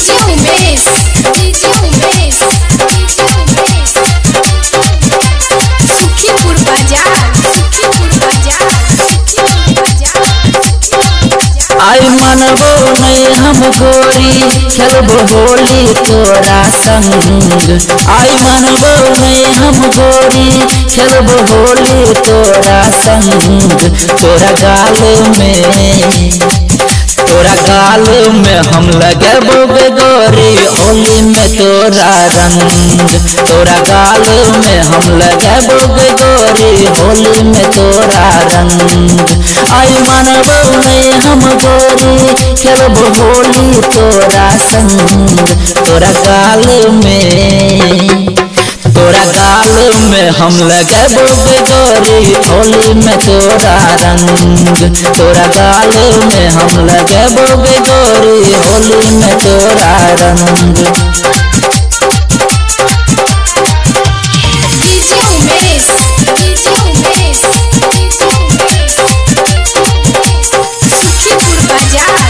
DJ Umesh Sukhipur बाजार आई मनबो नहीं हम गोरी खेलबो होली तोरा संग। आई मनबो नहीं हम गोरी खेलबो होली तोरा संग। तोरा गाल में हम लगेबो गोरी होली में तोरा रंग। तोरा गाल में हम लगेबो गोरी होली में तोरा रंग। आई मनबो नहीं हम गोरी खेलबो होली तोरा संग। तोरा गाल में हम लगेबो गोरी होली में तोरा रंग। तोरा गाल में हम लगेबो गोरी होली में तोरा रंग। डीजे उमेश सुखीपुर बाजार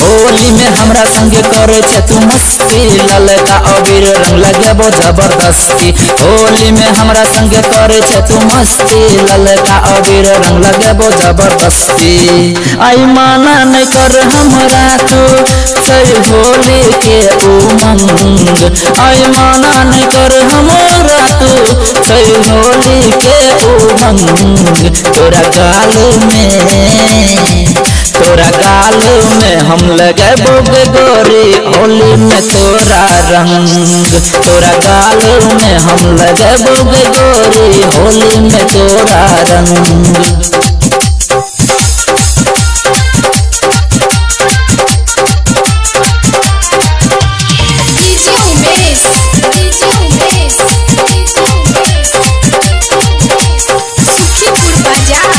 होली में हमरा संगे करे छे तू मस्ती। ललका अबीर रंग लगेबो जबरदस्ती। होली में हमरा संगे करे छे तू मस्ती। ललका अबीर रंग लगेबो जबरदस्ती। आई माना नहीं कर हमरा तू सही होली के उमंग। आई माना नहीं कर हमरा तू सही होली के उमंग। तोरा गाल में हम लगेबो गोरी होली में तोरा रंग। तोरा गाल में हम लगेबो गोरी होली में तोरा रंग। डीजे उमेश सुखीपुर बाजार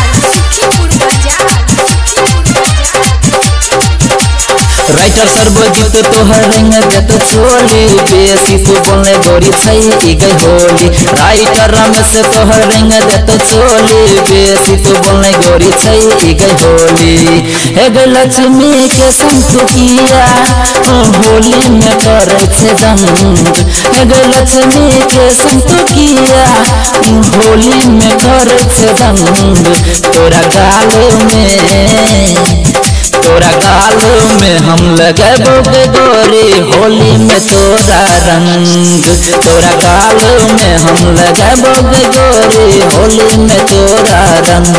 राइटर सर्वजीत तोहर रंग देत चोली। बेसी तू बोलने गोरी सही गई होली। राइटर रमेश तोहर रंग देत चोली। बेसी तू बोलने गोरी सही गई होली। हे गई लक्ष्मी के संतुकिया होली में करे छे जंग। हे गई लक्ष्मी के संतुकिया होली में करे छे जंग। तोरा गाल में हम लगेबो गोरी होली में तोरा रंग। तोरा गाल में हम लगेबो गोरी होली में तोरा रंग।